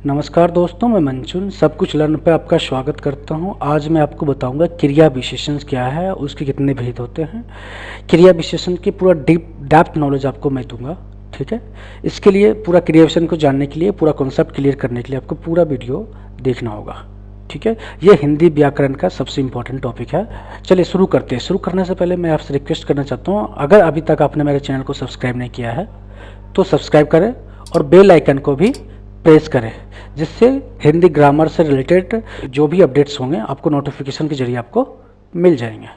नमस्कार दोस्तों, मैं मंचुन सब कुछ लर्न पे आपका स्वागत करता हूं। आज मैं आपको बताऊंगा क्रिया विशेषण क्या है, उसके कितने भेद होते हैं। क्रिया विशेषण की पूरा डेप्थ नॉलेज आपको मैं दूंगा, ठीक है। इसके लिए पूरा क्रिया विशेषण को जानने के लिए, पूरा कॉन्सेप्ट क्लियर करने के लिए आपको पूरा वीडियो देखना होगा, ठीक है। ये हिंदी व्याकरण का सबसे इम्पोर्टेंट टॉपिक है। चलिए शुरू करते हैं। शुरू करने से पहले मैं आपसे रिक्वेस्ट करना चाहता हूँ, अगर अभी तक आपने मेरे चैनल को सब्सक्राइब नहीं किया है तो सब्सक्राइब करें और बेल आइकन को भी प्रेस करें, जिससे हिंदी ग्रामर से रिलेटेड जो भी अपडेट्स होंगे आपको नोटिफिकेशन के जरिए आपको मिल जाएंगे।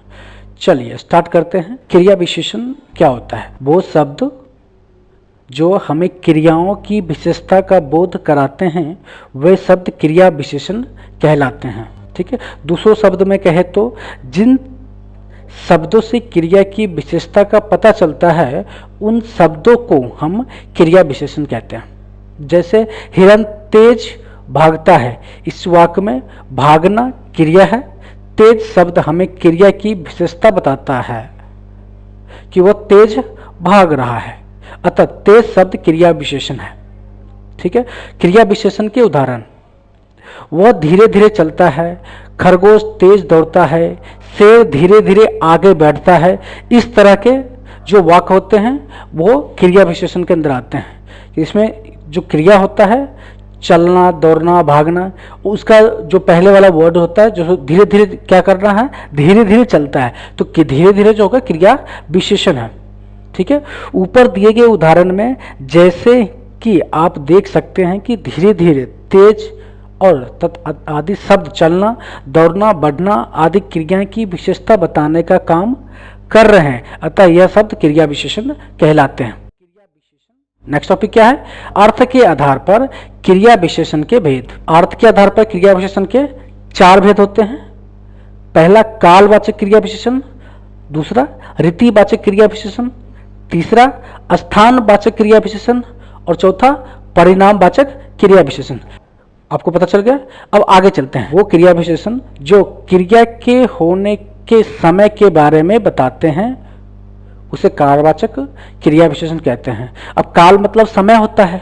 चलिए स्टार्ट करते हैं। क्रिया विशेषण क्या होता है? वो शब्द जो हमें क्रियाओं की विशेषता का बोध कराते हैं वे शब्द क्रिया विशेषण कहलाते हैं, ठीक है। दूसरों शब्द में कहे तो जिन शब्दों से क्रिया की विशेषता का पता चलता है उन शब्दों को हम क्रिया विशेषण कहते हैं। जैसे हिरन तेज भागता है, इस वाक्य में भागना क्रिया है। तेज शब्द हमें क्रिया की विशेषता बताता है कि वह तेज भाग रहा है, अतः तेज शब्द क्रिया विशेषण है, ठीक है। क्रिया विशेषण के उदाहरण: वह धीरे धीरे चलता है, खरगोश तेज दौड़ता है, शेर धीरे धीरे आगे बैठता है। इस तरह के जो वाक्य होते हैं वो क्रिया विशेषण के अंदर आते हैं। इसमें जो क्रिया होता है, चलना, दौड़ना, भागना, उसका जो पहले वाला वर्ड होता है, जो धीरे धीरे क्या कर रहा है, धीरे धीरे चलता है, तो धीरे धीरे जो होगा क्रिया विशेषण है, ठीक है। ऊपर दिए गए उदाहरण में जैसे कि आप देख सकते हैं कि धीरे धीरे, तेज और आदि शब्द चलना, दौड़ना, बढ़ना आदि क्रिया की विशेषता बताने का काम कर रहे हैं, अतः यह शब्द क्रिया विशेषण कहलाते हैं। नेक्स्ट टॉपिक क्या है? अर्थ के आधार पर क्रिया विशेषण के भेद। अर्थ के आधार पर क्रिया विशेषण के 4 भेद होते हैं। पहला कालवाचक क्रिया विशेषण, दूसरा रीतिवाचक क्रिया विशेषण, तीसरा स्थानवाचक क्रिया विशेषण और चौथा परिणामवाचक क्रिया विशेषण। आपको पता चल गया? अब आगे चलते हैं। वो क्रिया विशेषण जो क्रिया के होने के समय के बारे में बताते हैं उसे कालवाचक क्रिया विशेषण कहते हैं। अब काल मतलब समय होता है,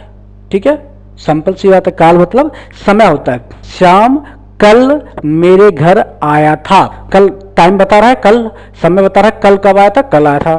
ठीक है, सिंपल सी बात है। काल मतलब समय होता है। श्याम कल मेरे घर आया था, कल टाइम बता रहा है, कल समय बता रहा है, कल कब आया था, कल आया था।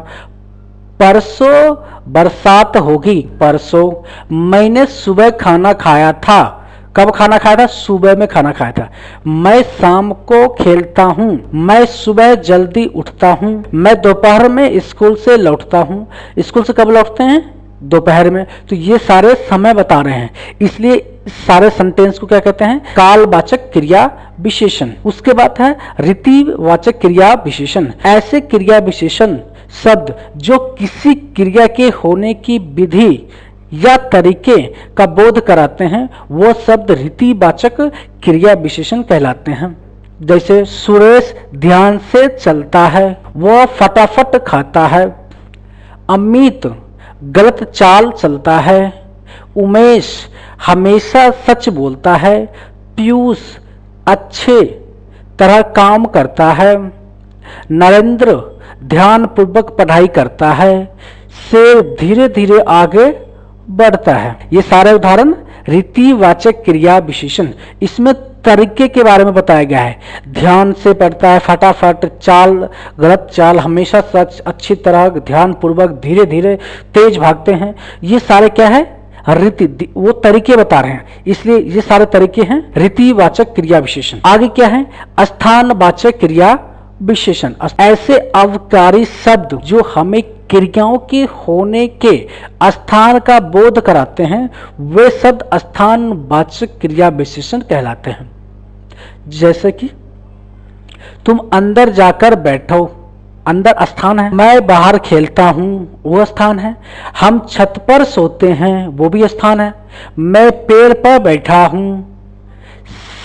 परसों बरसात होगी, परसों। मैंने सुबह खाना खाया था, कब खाना खाया था, सुबह में खाना खाया था। मैं शाम को खेलता हूँ, मैं सुबह जल्दी उठता हूँ। मैं दोपहर में स्कूल से लौटता हूँ। स्कूल से कब लौटते हैं? दोपहर में। तो ये सारे समय बता रहे हैं, इसलिए सारे सेंटेंस को क्या कहते हैं? कालवाचक क्रिया विशेषण। उसके बाद है रीतिवाचक क्रिया विशेषण। ऐसे क्रिया विशेषण शब्द जो किसी क्रिया के होने की विधि या तरीके का बोध कराते हैं वो शब्द रीतिवाचक क्रिया विशेषण कहलाते हैं। जैसे सुरेश ध्यान से चलता है, वह फटाफट खाता है। अमित गलत चाल चलता है। उमेश हमेशा सच बोलता है। पीयूष अच्छे तरह काम करता है। नरेंद्र ध्यानपूर्वक पढ़ाई करता है। शेर धीरे धीरे आगे बढ़ता है। ये सारे उदाहरण रीतिवाचक क्रिया विशेषण। इसमें तरीके के बारे में बताया गया है। ध्यान से पढ़ता है, फटाफट, चाल गलत चाल, हमेशा सच, अच्छी तरह, ध्यानपूर्वक, धीरे धीरे, तेज भागते हैं। ये सारे क्या है? रीति, वो तरीके बता रहे हैं, इसलिए ये सारे तरीके हैं रीतिवाचक क्रिया विशेषण। आगे क्या है? स्थानवाचक क्रिया विशेषण। ऐसे अवकारी शब्द जो हमें क्रियाओं के होने के स्थान का बोध कराते हैं वे शब्द स्थानवाचक क्रिया विशेषण कहलाते हैं। जैसे कि तुम अंदर जाकर बैठो, अंदर स्थान है। मैं बाहर खेलता हूँ, वो स्थान है। हम छत पर सोते हैं, वो भी स्थान है। मैं पेड़ पर बैठा हूँ।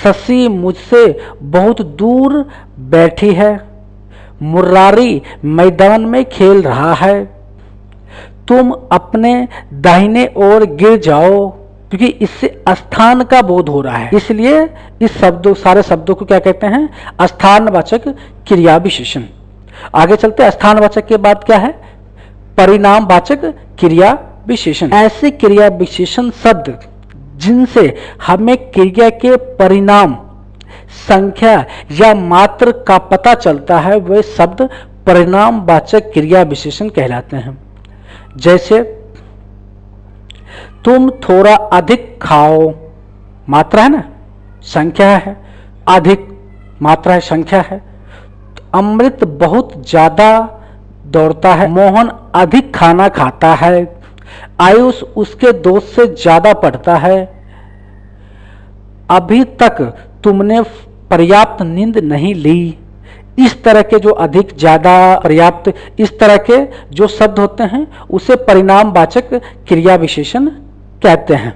शशि मुझसे बहुत दूर बैठी है। मुरारी मैदान में खेल रहा है। तुम अपने दाहिने ओर गिर जाओ, क्योंकि इससे स्थान का बोध हो रहा है, इसलिए इस सारे शब्दों को क्या कहते हैं? स्थानवाचक क्रिया विशेषण। आगे चलते हैं। स्थानवाचक के बाद क्या है? परिणामवाचक क्रिया विशेषण। ऐसे क्रिया विशेषण शब्द जिनसे हमें क्रिया के परिणाम, संख्या या मात्र का पता चलता है, वे शब्द परिणामवाचक क्रिया विशेषण कहलाते हैं। जैसे तुम थोड़ा अधिक खाओ, मात्रा है ना, संख्या है, अधिक मात्रा है, संख्या है। अमृत बहुत ज्यादा दौड़ता है, मोहन अधिक खाना खाता है, आयुष उसके दोस्त से ज्यादा पढ़ता है, अभी तक तुमने पर्याप्त नींद नहीं ली। इस तरह के जो अधिक, ज्यादा, पर्याप्त, इस तरह के जो शब्द होते हैं उसे परिणामवाचक क्रिया विशेषण कहते हैं।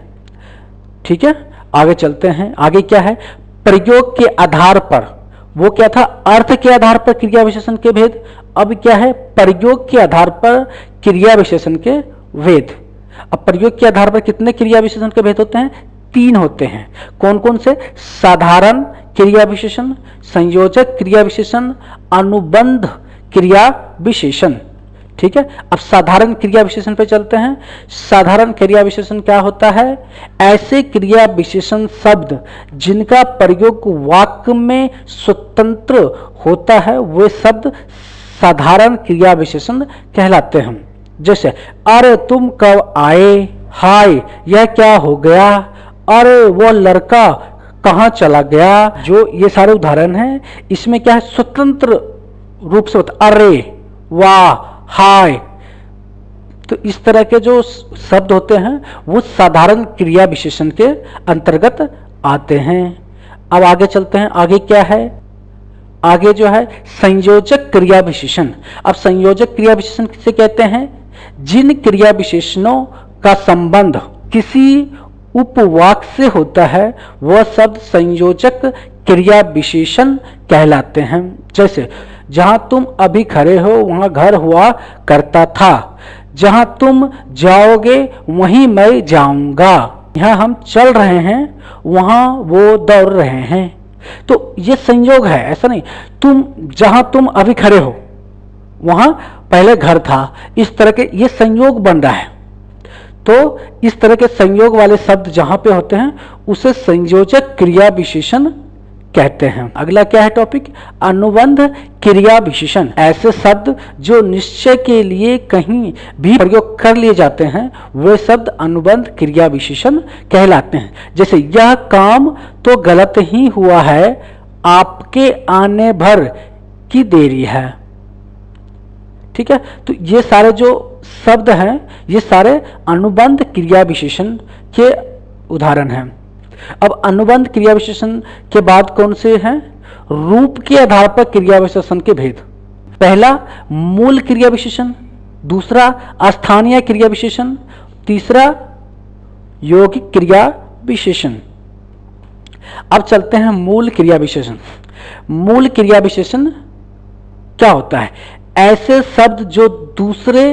ठीक है, आगे चलते हैं। आगे क्या है, प्रयोग के आधार पर, वो क्या था, अर्थ के आधार पर क्रिया विशेषण के भेद। अब क्या है, प्रयोग के आधार पर क्रिया विशेषण के भेद। अब प्रयोग के आधार पर कितने क्रिया विशेषण के भेद होते हैं? 3 होते हैं। कौन कौन से? साधारण क्रिया विशेषण, संयोजक क्रिया विशेषण, अनुबंध क्रिया विशेषण। ठीक है, अब साधारण क्रिया विशेषण पे चलते हैं। साधारण क्रिया विशेषण क्या होता है? ऐसे क्रिया विशेषण शब्द जिनका प्रयोग वाक्य में स्वतंत्र होता है, वे शब्द साधारण क्रिया विशेषण कहलाते हैं। जैसे अरे तुम कब आए, हाय यह क्या हो गया, अरे वो लड़का कहाँ चला गया। जो ये सारे उदाहरण हैं, इसमें क्या है, स्वतंत्र रूप से होता, अरे, वाह, हाय। तो इस तरह के जो शब्द होते हैं वो साधारण क्रिया विशेषण के अंतर्गत आते हैं। अब आगे चलते हैं। आगे क्या है? आगे जो है संयोजक क्रिया विशेषण। अब संयोजक क्रिया विशेषण किसे कहते हैं? जिन क्रिया विशेषणों का संबंध किसी उपवाक्य से होता है, वह शब्द संयोजक क्रिया विशेषण कहलाते हैं। जैसे जहां तुम अभी खड़े हो वहां घर हुआ करता था, जहां तुम जाओगे वहीं मैं जाऊंगा, यहाँ हम चल रहे हैं वहां वो दौड़ रहे हैं। तो ये संयोग है, ऐसा नहीं। जहां तुम अभी खड़े हो वहां पहले घर था, इस तरह के ये संयोग बन रहा है। तो इस तरह के संयोग वाले शब्द जहां पे होते हैं उसे संयोजक क्रिया विशेषण कहते हैं। अगला क्या है टॉपिक? अनुबंध क्रिया विशेषण। ऐसे शब्द जो निश्चय के लिए कहीं भी प्रयोग कर लिए जाते हैं, वे शब्द अनुबंध क्रिया विशेषण कहलाते हैं। जैसे यह काम तो गलत ही हुआ है, आपके आने भर की देरी है। ठीक है, तो ये सारे जो शब्द हैं ये सारे अनुबंध क्रिया विशेषण के उदाहरण हैं। अब अनुबंध क्रिया विशेषण के बाद कौन से हैं? रूप के आधार पर क्रिया विशेषण के भेद। पहला मूल क्रिया विशेषण, दूसरा स्थानीय क्रिया विशेषण, तीसरा यौगिक क्रिया विशेषण। अब चलते हैं मूल क्रिया विशेषण। मूल क्रिया विशेषण क्या होता है? ऐसे शब्द जो दूसरे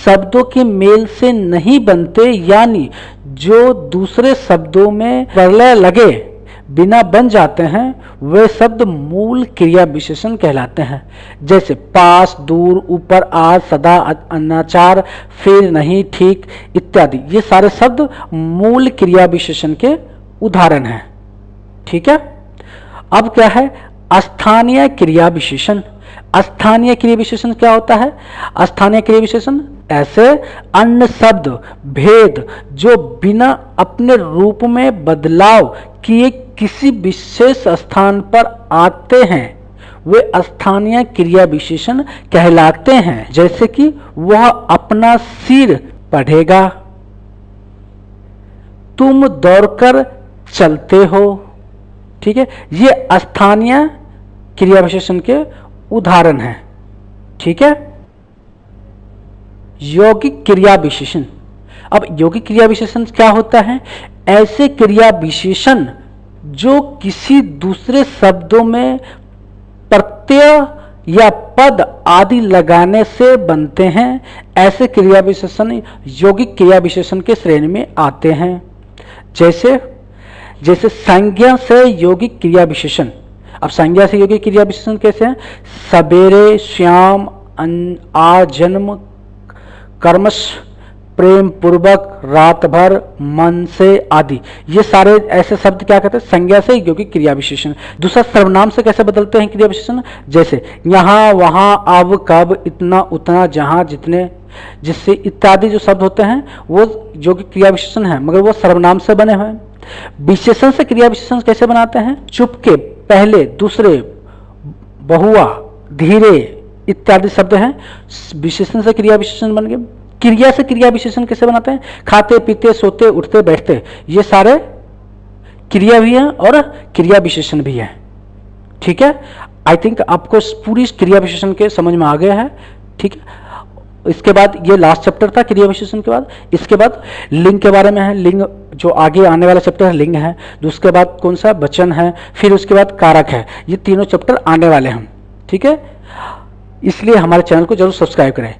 शब्दों के मेल से नहीं बनते, यानी जो दूसरे शब्दों में प्रलय लगे बिना बन जाते हैं, वे शब्द मूल क्रिया विशेषण कहलाते हैं। जैसे पास, दूर, ऊपर, आज, सदा, अनाचार, फिर, नहीं, ठीक इत्यादि। ये सारे शब्द मूल क्रिया विशेषण के उदाहरण हैं। ठीक है, अब क्या है? स्थानीय क्रिया विशेषण। स्थानीय क्रिया विशेषण क्या होता है? स्थानीय क्रिया विशेषण ऐसे अन्य शब्द भेद जो बिना अपने रूप में बदलाव किए किसी विशेष स्थान पर आते हैं, वे स्थानीय क्रिया विशेषण कहलाते हैं। जैसे कि वह अपना सिर पढ़ेगा, तुम दौड़कर चलते हो। ठीक है, ये स्थानीय क्रिया विशेषण के उदाहरण है। ठीक है, यौगिक क्रिया विशेषण। अब यौगिक क्रिया विशेषण क्या होता है? ऐसे क्रिया विशेषण जो किसी दूसरे शब्दों में प्रत्यय या पद आदि लगाने से बनते हैं, ऐसे क्रिया विशेषण यौगिक क्रिया विशेषण के श्रेणी में आते हैं। जैसे संज्ञा से यौगिक क्रिया विशेषण। अब संज्ञा से यौगिक क्रिया विशेषण कैसे हैं? सवेरे, श्याम, आ, जन्म, कर्मश, प्रेम पूर्वक, रात भर, मन से आदि। ये सारे ऐसे शब्द क्या कहते हैं, संज्ञा से, क्योंकि क्रिया विशेषण। दूसरा सर्वनाम से कैसे बदलते हैं क्रिया विशेषण, जैसे यहाँ, वहां, अब, कब, इतना, उतना, जहां, जितने, जिससे इत्यादि जो शब्द होते हैं वो जो कि क्रिया विशेषण है मगर वो सर्वनाम से बने हुए हैं। विशेषण से क्रिया विशेषण कैसे बनाते हैं, चुपके, पहले, दूसरे, बहुआ, धीरे इत्यादि शब्द हैं, विशेषण से क्रिया विशेषण बन गए। क्रिया से क्रिया विशेषण कैसे बनाते हैं, खाते, पीते, सोते, उठते, बैठते, ये सारे क्रिया भी हैं और क्रिया विशेषण भी हैं। ठीक है, आई थिंक आपको पूरी क्रिया विशेषण के समझ में आ गया है। ठीक है, इसके बाद ये लास्ट चैप्टर था क्रिया विशेषण के बाद। इसके बाद लिंग के बारे में है, लिंग जो आगे आने वाला चैप्टर है लिंग है। उसके बाद कौन सा, वचन है, फिर उसके बाद कारक है। ये तीनों चैप्टर आने वाले हैं। ठीक है, इसलिए हमारे चैनल को जरूर सब्सक्राइब करें।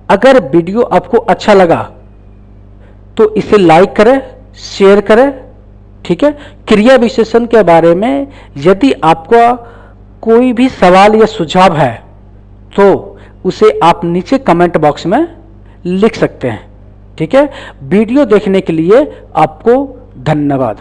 अगर वीडियो आपको अच्छा लगा तो इसे लाइक करें, शेयर करें। ठीक है, क्रिया विशेषण के बारे में यदि आपका कोई भी सवाल या सुझाव है तो उसे आप नीचे कमेंट बॉक्स में लिख सकते हैं। ठीक है, वीडियो देखने के लिए आपको धन्यवाद।